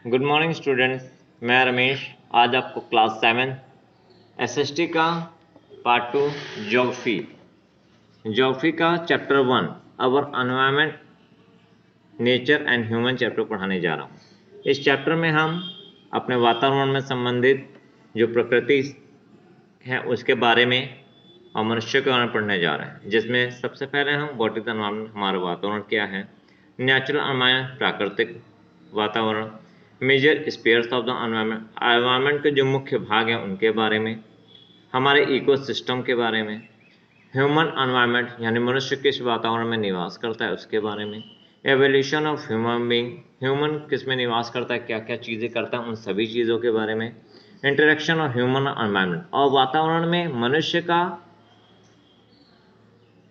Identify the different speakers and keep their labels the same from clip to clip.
Speaker 1: Good morning students. मैं रमेश आज आपको क्लास 7 एसएसटी का पार्ट 2 ज्योग्राफी का chapter 1 our environment nature and human chapter पढ़ाने जा रहा हूँ। इस चैप्टर में हम अपने वातावरण में संबंधित जो प्रकृति है उसके बारे में और मनुष्य के बारे में पढ़ने जा रहे हैं, जिसमें सबसे पहले हम व्हाट इज द एनवायरनमेंट, हमारा वातावरण क्या है, नेचुरल एनवायरनमेंट प्राकृतिक वातावरण, major spheres of the environment के जो मुख्य भाग हैं उनके बारे में, हमारे इकोसिस्टम के बारे में, ह्यूमन एनवायरनमेंट यानी मनुष्य किस वातावरण में निवास करता है उसके बारे में, evolution of human being, human किस में निवास करता है, क्या क्या चीज़ें करता है, उन सभी चीज़ों के बारे में, इंटरेक्शन ऑफ ह्यूमन एनवायरनमेंट और वातावरण में मनुष्य का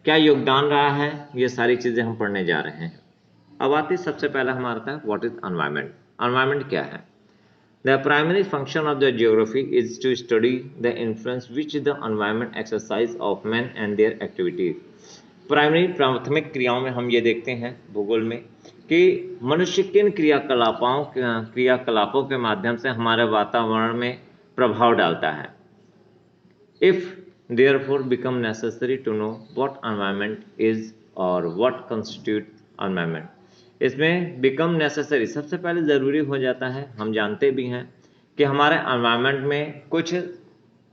Speaker 1: क्या योगदान रहा है, ये सारी चीज़ें हम पढ़ने जा रहे हैं। अब आती सबसे पहला हमारा था व्हाट इज एनवायरनमेंट। एनवायरनमेंट क्या है? The primary function of the geography is to study the influence which the environment exercise of man and their activities. प्राथमिक क्रियाओं में हम ये देखते हैं भूगोल में कि मनुष्य किन क्रियाकलापों के माध्यम से हमारे वातावरण में प्रभाव डालता है। If therefore become necessary to know what environment is or what constitutes environment. इसमें become necessary सबसे पहले ज़रूरी हो जाता है। हम जानते भी हैं कि हमारे एनवायरनमेंट में कुछ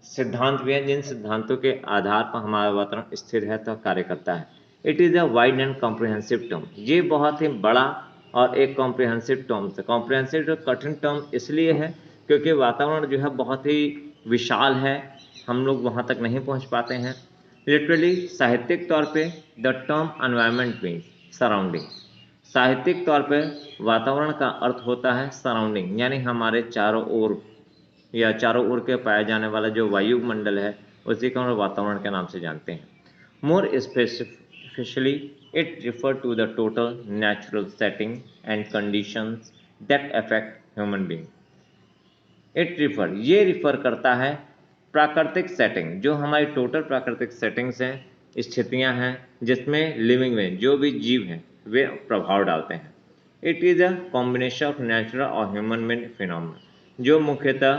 Speaker 1: सिद्धांत भी हैं जिन सिद्धांतों के आधार पर हमारा वातावरण स्थिर है तो कार्य करता है। It is a wide and comprehensive term. ये बहुत ही बड़ा और एक कॉम्प्रिहेंसिव टर्म है। कॉम्प्रिहेंसिव जो कठिन टर्म इसलिए है क्योंकि वातावरण जो है बहुत ही विशाल है, हम लोग वहाँ तक नहीं पहुँच पाते हैं। लिटरली साहित्यिक तौर पे the term environment means surrounding. साहित्यिक तौर पे वातावरण का अर्थ होता है सराउंडिंग, यानी हमारे चारों ओर या चारों ओर के पाया जाने वाला जो वायुमंडल है उसी को हम वातावरण के नाम से जानते हैं। More specifically it refer to the total natural setting and conditions that affect human being. ये रिफर करता है प्राकृतिक सेटिंग, जो हमारी टोटल प्राकृतिक सेटिंग्स हैं, स्थितियां हैं जिसमें लिविंग में जो भी जीव हैं वे प्रभाव डालते हैं। It is a combination of natural और ह्यूमन मेड फिनोमिना, जो मुख्यतः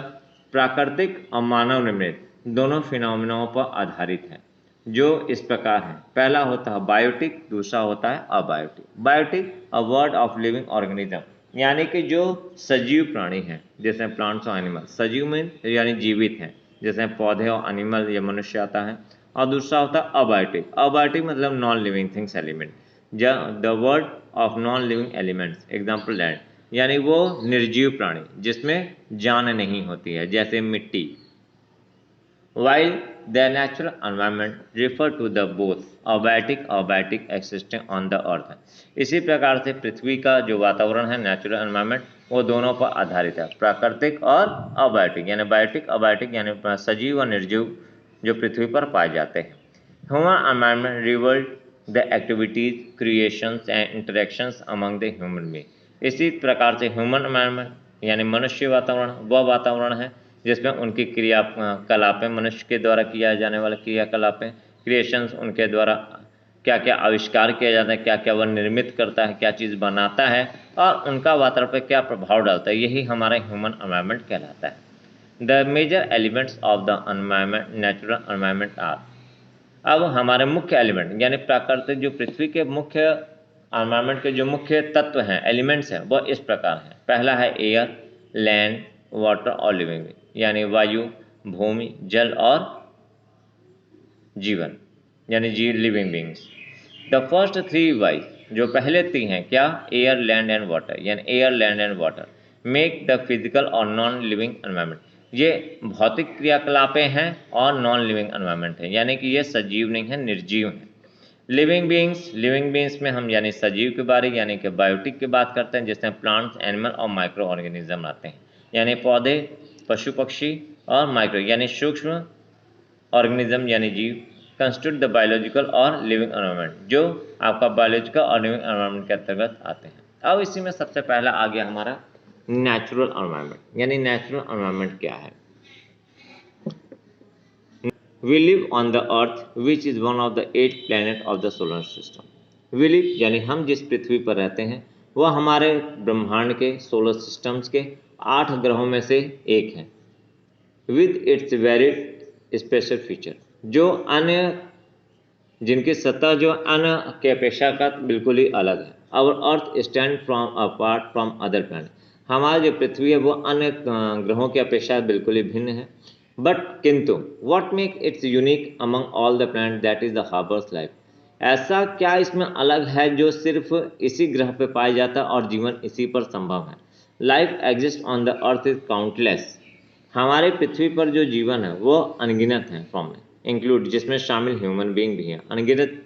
Speaker 1: प्राकृतिक और मानव निर्मित दोनों फिनोमिनाओं पर आधारित है, जो इस प्रकार है। पहला होता है बायोटिक, दूसरा होता है abiotic. Biotic a word of living organism, यानी कि जो सजीव प्राणी हैं जैसे प्लांट्स और एनिमल। सजीव में यानी जीवित हैं जैसे पौधे और एनिमल या मनुष्य आता है। और दूसरा होता है अबायोटिक। अबायोटिक मतलब non living things element, the word of non living elements example land, यानी वो निर्जीव प्राणी जिसमें जान नहीं होती है जैसे मिट्टी। While the natural environment refer to the both abiotic existing on the earth। इसी प्रकार से पृथ्वी का जो वातावरण है नेचुरल एनवायरनमेंट वो दोनों पर आधारित है, प्राकृतिक और अबायोटिक, यानी बायोटिक अबायोटिक यानी सजीव और निर्जीव जो पृथ्वी पर पाए जाते हैं। Human environment revealed the activities, creations and interactions among the human being. इसी प्रकार से ह्यूमन एनवायरनमेंट यानी मनुष्य वातावरण वह वातावरण है जिसमें उनकी क्रियाकलापें, मनुष्य के द्वारा किया जाने वाला क्रियाकलापें, क्रिएशंस, उनके द्वारा क्या क्या आविष्कार किया जाता है, क्या क्या वह निर्मित करता है, क्या चीज़ बनाता है और उनका वातावरण पर क्या प्रभाव डालता है, यही हमारा ह्यूमन एनवायरनमेंट कहलाता है। The major elements of the environment natural environment are. अब हमारे मुख्य एलिमेंट यानी प्राकृतिक जो पृथ्वी के मुख्य एनवायरनमेंट के जो मुख्य तत्व हैं, एलिमेंट्स हैं, वह इस प्रकार हैं। पहला है एयर, लैंड, वाटर और लिविंग, यानी वायु, भूमि, जल और जीवन यानी living beings. The first three wise, जो पहले तीन हैं क्या, एयर, लैंड एंड वाटर, यानी air, land and water make the physical और नॉन लिविंग एनवायरनमेंट। ये भौतिक क्रियाकलापें हैं और नॉन लिविंग एनवायरनमेंट है, यानी कि ये सजीव नहीं है, निर्जीव है। लिविंग बींग्स में हम यानी सजीव के बारे यानी कि बायोटिक की बात करते हैं, जिसमें प्लांट्स, एनिमल और माइक्रो ऑर्गेनिज्म आते हैं, यानी पौधे, पशु पक्षी और माइक्रो यानी सूक्ष्म ऑर्गेनिज्म यानी जीव कंस्टिट्यूट द बायोलॉजिकल और लिविंग एनवायरनमेंट, जो आपका बायोलॉजिकल और लिविंग एनवायरनमेंट के अंतर्गत आते हैं। अब इसी में सबसे पहला आ गया हमारा नेचुरल एनवायरनमेंट, यानी नेचुरल एनवायरनमेंट क्या है। We live on the earth which is one of the 8 planet of the solar system। We live यानी हम जिस पृथ्वी पर रहते हैं वह हमारे ब्रह्मांड के सोलर सिस्टम्स के 8 ग्रहों में से एक है, with its very special feature, जो अन्य जिनकी सतह जो अन्य के अपेक्षा बिल्कुल ही अलग है। Our earth stand from apart from other planet, हमारी जो पृथ्वी है वो अन्य ग्रहों की अपेक्षा बिल्कुल ही भिन्न है। बट किंतु what make it's unique among all the planet that is the harbours life, ऐसा क्या इसमें अलग है जो सिर्फ इसी ग्रह पे पाया जाता है और जीवन इसी पर संभव है। Life exist on the earth is countless, हमारे पृथ्वी पर जो जीवन है वो अनगिनत है, फ्रॉम इंक्लूड जिसमें शामिल ह्यूमन बीइंग भी हैं, अनगिनत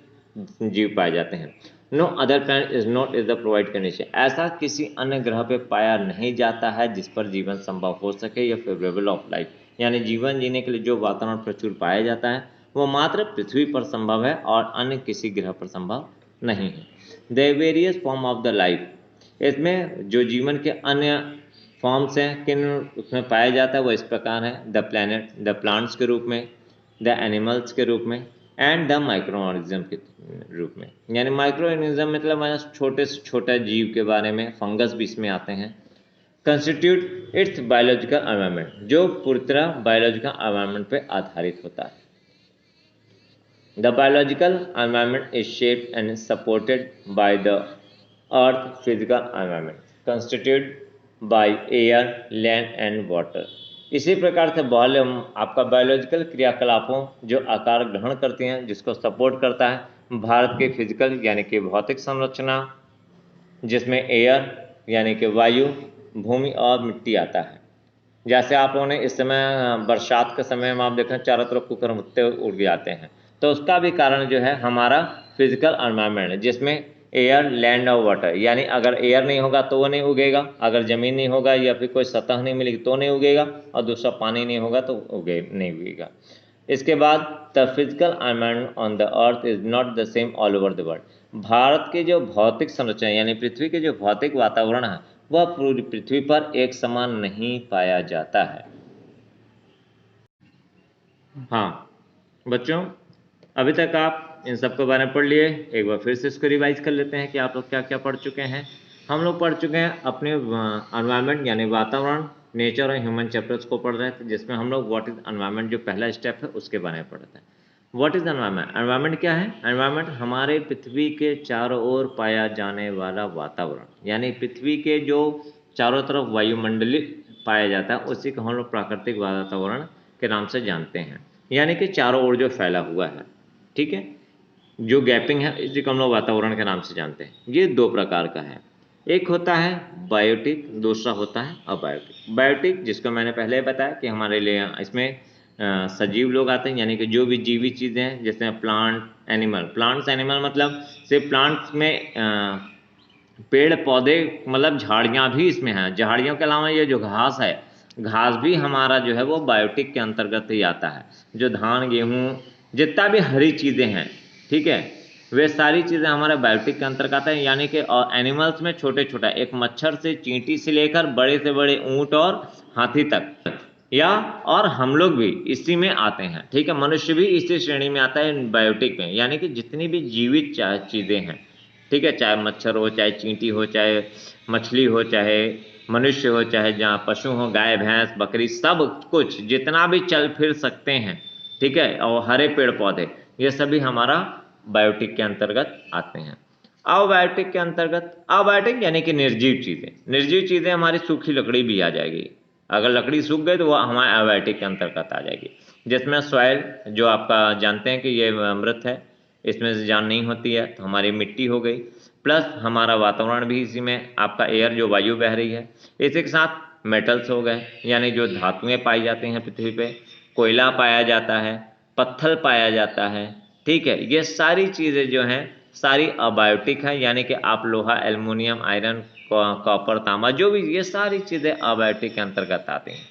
Speaker 1: जीव पाए जाते हैं। No other planet is not is the provide condition, ऐसा किसी अन्य ग्रह पे पाया नहीं जाता है जिस पर जीवन संभव हो सके या फेवरेबल ऑफ लाइफ, यानी जीवन जीने के लिए जो वातावरण प्रचुर पाया जाता है वो मात्र पृथ्वी पर संभव है और अन्य किसी ग्रह पर संभव नहीं है। The various form of the life, इसमें जो जीवन के अन्य फॉर्म्स हैं किन उसमें पाया जाता है वो इस प्रकार है। द प्लैनेट, द प्लांट्स के रूप में, द एनिमल्स के रूप में, एंड द माइक्रो ऑर्गेनिज्म के रूप में, यानी माइक्रो ऑर्गेनिज्म मतलब छोटे से छोटा जीव के बारे में, फंगस भी इसमें आते हैं। कंस्टिट्यूट इट्स बायोलॉजिकल एनवायरनमेंट, जो पूरी तरह बायोलॉजिकल एनवायरनमेंट पे आधारित होता है। The biological environment is shaped and supported by the earth physical environment constitute by air, land and water. इसी प्रकार से आपका बायोलॉजिकल क्रियाकलापों जो आकार ग्रहण करती हैं जिसको सपोर्ट करता है भारत के फिजिकल यानी कि भौतिक संरचना, जिसमें एयर यानी कि वायु, भूमि और मिट्टी आता है। जैसे आप लोगों ने इस समय बरसात के समय में आप देखें चारों तरफ कुकरमुत्ते उड़ जाते हैं, तो उसका भी कारण जो है हमारा फिजिकल एनवायरनमेंट है, जिसमें एयर, लैंड और वाटर, यानी अगर एयर नहीं होगा तो वो नहीं उगेगा, अगर ज़मीन नहीं होगा या फिर कोई सतह नहीं मिलेगी तो नहीं उगेगा, और दूसरा पानी नहीं होगा तो नहीं उगेगा। इसके बाद the physical environment on the earth is not the same all over the world, Bharat के जो भौतिक संरचना यानी पृथ्वी के जो भौतिक वातावरण है वह पूरी पृथ्वी पर एक समान नहीं पाया जाता है। हाँ बच्चों, अभी तक आप इन सब के बारे में पढ़ लिए, एक बार फिर से इसको रिवाइज कर लेते हैं कि आप लोग क्या क्या पढ़ चुके हैं। हम लोग पढ़ चुके हैं अपने एनवायरनमेंट यानी वातावरण, नेचर और ह्यूमन चैप्टर्स को पढ़ रहे थे, जिसमें हम लोग व्हाट इज एनवायरनमेंट जो पहला स्टेप है उसके बारे में पढ़ते हैं। What is environment? एनवायरनमेंट क्या है? एनवायरनमेंट हमारे पृथ्वी के चारों ओर पाया जाने वाला वातावरण, यानी पृथ्वी के जो चारों तरफ वायुमंडलीय पाया जाता है उसी को हम लोग प्राकृतिक वातावरण के नाम से जानते हैं, यानी कि चारों ओर जो फैला हुआ है, ठीक है, जो गैपिंग है इसी को हम लोग वातावरण के नाम से जानते हैं। ये दो प्रकार का है, एक होता है बायोटिक, दूसरा होता है अबायोटिक। बायोटिक जिसको मैंने पहले बताया कि हमारे लिए इसमें सजीव लोग आते हैं, यानी कि जो भी जीवित चीज़ें हैं जैसे प्लांट एनिमल, प्लांट्स एनिमल मतलब सिर्फ प्लांट्स में पेड़ पौधे मतलब झाड़ियाँ भी इसमें हैं, झाड़ियों के अलावा ये जो घास है, घास भी हमारा जो है वो बायोटिक के अंतर्गत ही आता है। जो धान गेहूँ जितना भी हरी चीज़ें हैं, ठीक है, वे सारी चीज़ें हमारे बायोटिक के अंतर्गत आते हैं, यानी कि एनिमल्स में छोटे छोटा एक मच्छर से चींटी से लेकर बड़े से बड़े ऊँट और हाथी तक, या और हम लोग भी इसी में आते हैं, ठीक है, मनुष्य भी इसी श्रेणी में आता है बायोटिक में, यानी कि जितनी भी जीवित चीज़ें हैं, ठीक है, चाहे मच्छर हो, चाहे चींटी हो, चाहे मछली हो, चाहे मनुष्य हो, चाहे जहाँ पशु हो, गाय भैंस बकरी, सब कुछ जितना भी चल फिर सकते हैं, ठीक है, और हरे पेड़ पौधे, ये सभी हमारा बायोटिक के अंतर्गत आते हैं। अबायोटिक के अंतर्गत, अबायोटिक यानी कि निर्जीव चीज़ें, निर्जीव चीज़ें हमारी सूखी लकड़ी भी आ जाएगी, अगर लकड़ी सूख गई तो वह हमारे अबायोटिक के अंतर्गत आ जाएगी, जिसमें सॉइल जो आपका जानते हैं कि ये अमृत है, इसमें से जान नहीं होती है, तो हमारी मिट्टी हो गई, प्लस हमारा वातावरण भी इसी में, आपका एयर जो वायु बह रही है, इसी के साथ मेटल्स हो गए, यानी जो धातुएं पाई जाती हैं पृथ्वी पे, कोयला पाया जाता है, पत्थर पाया जाता है, ठीक है, ये सारी चीज़ें जो हैं सारी अबायोटिक है, यानी कि आप लोहा, एल्युमिनियम, आयरन, कॉपर, तांबा, जो भी ये सारी चीज़ें अबायोटिक के अंतर्गत आती हैं।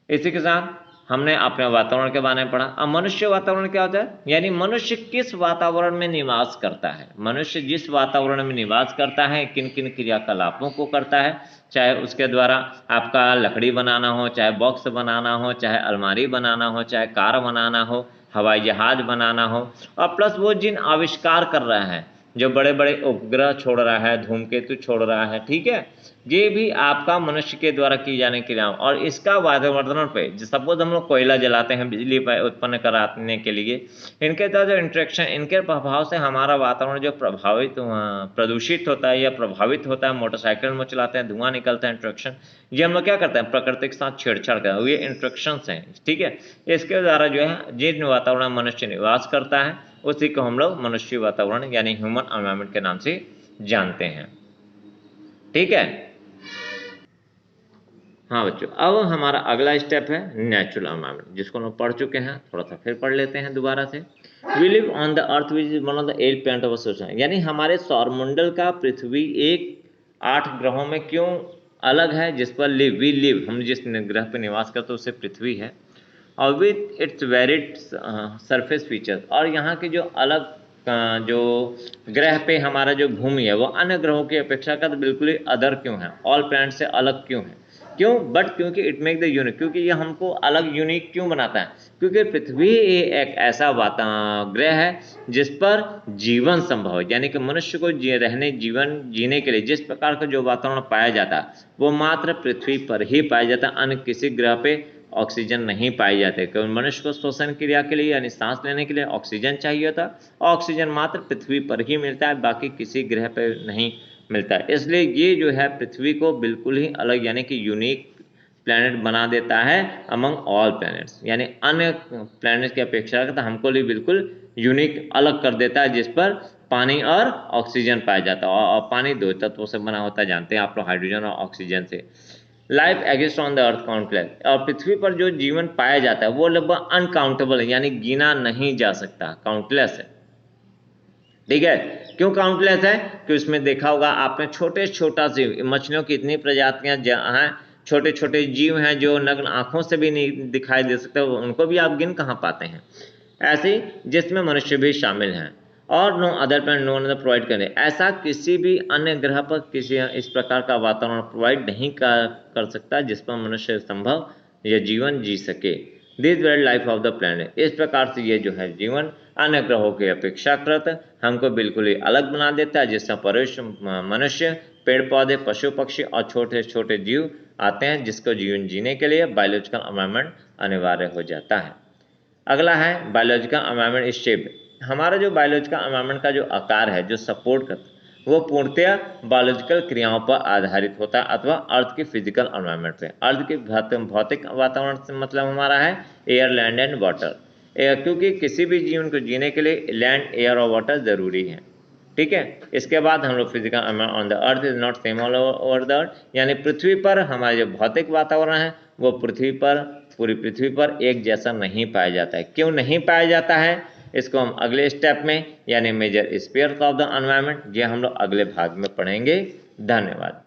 Speaker 1: इसी के साथ हमने अपने वातावरण के बारे में पढ़ा। अब मनुष्य वातावरण क्या होता है, यानी मनुष्य किस वातावरण में निवास करता है, मनुष्य जिस वातावरण में निवास करता है किन किन क्रियाकलापों को करता है, चाहे उसके द्वारा आपका लकड़ी बनाना हो, चाहे बॉक्स बनाना हो, चाहे अलमारी बनाना हो, चाहे कार बनाना हो, हवाई जहाज बनाना हो, और प्लस वो जिन आविष्कार कर रहा है जो बड़े बड़े उपग्रह छोड़ रहा है, धूमकेतु छोड़ रहा है, ठीक है, ये भी आपका मनुष्य के द्वारा की जाने के लिए, और इसका वातावरण पे सपोज हम लोग कोयला जलाते हैं बिजली उत्पन्न कराने के लिए, इनके द्वारा जो इंट्रैक्शन, इनके प्रभाव से हमारा वातावरण जो प्रदूषित होता है या प्रभावित होता है, मोटरसाइकिल में चलाते हैं, धुआं निकलता है, इंट्रैक्शन, ये हम लोग क्या करते हैं, प्रकृति के साथ छेड़छाड़ करते हैं, ये इंट्रैक्शंस हैं, ठीक है। इसके द्वारा जो है जिन वातावरण में मनुष्य निवास करता है उसी को हम लोग मनुष्य वातावरण यानी ह्यूमन एनवायरनमेंट के नाम से जानते हैं, ठीक है। हाँ बच्चों, अब हमारा अगला स्टेप है नेचुरल एनवायरनमेंट, जिसको हम पढ़ चुके हैं, थोड़ा सा फिर पढ़ लेते हैं दोबारा से। We live on the earth which is one of the 8 planet of solar, यानी हमारे सौरमंडल का पृथ्वी एक 8 ग्रहों में क्यों अलग है, जिस पर वी लिव, हम जिस ग्रह पर निवास करते हैं उसे पृथ्वी है, और with its varied surface features, और यहाँ के जो अलग जो ग्रह पे हमारा जो भूमि है वो अन्य ग्रहों की अपेक्षा का तो बिल्कुल ही अदर क्यों है, ऑल प्लैनेट से अलग क्यों है, क्यों, बट क्योंकि इट मेक द यूनिक, क्योंकि ये हमको अलग यूनिक क्यों बनाता है, क्योंकि पृथ्वी एक ऐसा ग्रह है जिस पर जीवन संभव है, यानी कि मनुष्य को जीवन जीने के लिए जिस प्रकार का जो वातावरण पाया जाता है वो मात्र पृथ्वी पर ही पाया जाता है, अन्य किसी ग्रह पे ऑक्सीजन नहीं पाए जाते, क्योंकि मनुष्य को श्वसन क्रिया के लिए यानी सांस लेने के लिए ऑक्सीजन चाहिए होता, ऑक्सीजन मात्र पृथ्वी पर ही मिलता है, बाकी किसी ग्रह पर नहीं मिलता है। इसलिए ये जो है पृथ्वी को बिल्कुल ही अलग यानी कि यूनिक प्लैनेट बना देता है अमंग ऑल प्लैनेट्स, यानी अन्य प्लैनेट्स की अपेक्षा तो हमको भी बिल्कुल यूनिक अलग कर देता है, जिस पर पानी और ऑक्सीजन पाया जाता है, और पानी 2 तत्वों से बना होता है, जानते हैं आप लोग, हाइड्रोजन और ऑक्सीजन से। Life exist on the earth countless, और पृथ्वी पर जो जीवन पाया जाता है वो लगभग अनकाउंटेबल है, यानी गिना नहीं जा सकता, काउंटलेस है, ठीक है। क्यों काउंटलेस है, कि उसमें देखा होगा आपने छोटे छोटा सी मछलियों की इतनी प्रजातियां हैं, छोटे छोटे जीव हैं जो नग्न आंखों से भी नहीं दिखाई दे सकते, उनको भी आप गिन कहाँ पाते हैं, ऐसे जिसमें मनुष्य भी शामिल हैं, और no other planet no other provide करें, ऐसा किसी भी अन्य ग्रह पर किसी इस प्रकार का वातावरण प्रोवाइड नहीं कर सकता जिस पर मनुष्य संभव या जीवन जी सके। This very life of the planet, इस प्रकार से ये जो है जीवन अन्य ग्रहों के अपेक्षाकृत हमको बिल्कुल ही अलग बना देता है, जिसमें मनुष्य, पेड़ पौधे, पशु पक्षी और छोटे छोटे जीव आते हैं, जिसको जीवन जीने के लिए बायोलॉजिकल एनवायरनमेंट अनिवार्य हो जाता है। अगला है बायोलॉजिकल एनवायरनमेंट इज शेप्ड, हमारा जो बायोलॉजिकल एनवायरनमेंट का जो आकार है, जो सपोर्ट करता है, वो पूर्णतया बायोलॉजिकल क्रियाओं पर आधारित होता है, अथवा अर्थ के फिजिकल एनवायरनमेंट पे। अर्थ के भौतिक वातावरण से मतलब हमारा है एयर, लैंड एंड वाटर, क्योंकि किसी भी जीवन को जीने के लिए लैंड, एयर और वाटर जरूरी है, ठीक है। इसके बाद हम लोग physical on the earth is not same all over the earth, यानी पृथ्वी पर हमारा जो भौतिक वातावरण है वो पूरी पृथ्वी पर एक जैसा नहीं पाया जाता है। क्यों नहीं पाया जाता है, इसको हम अगले स्टेप में यानी major spheres of the environment, ये हम लोग अगले भाग में पढ़ेंगे। धन्यवाद।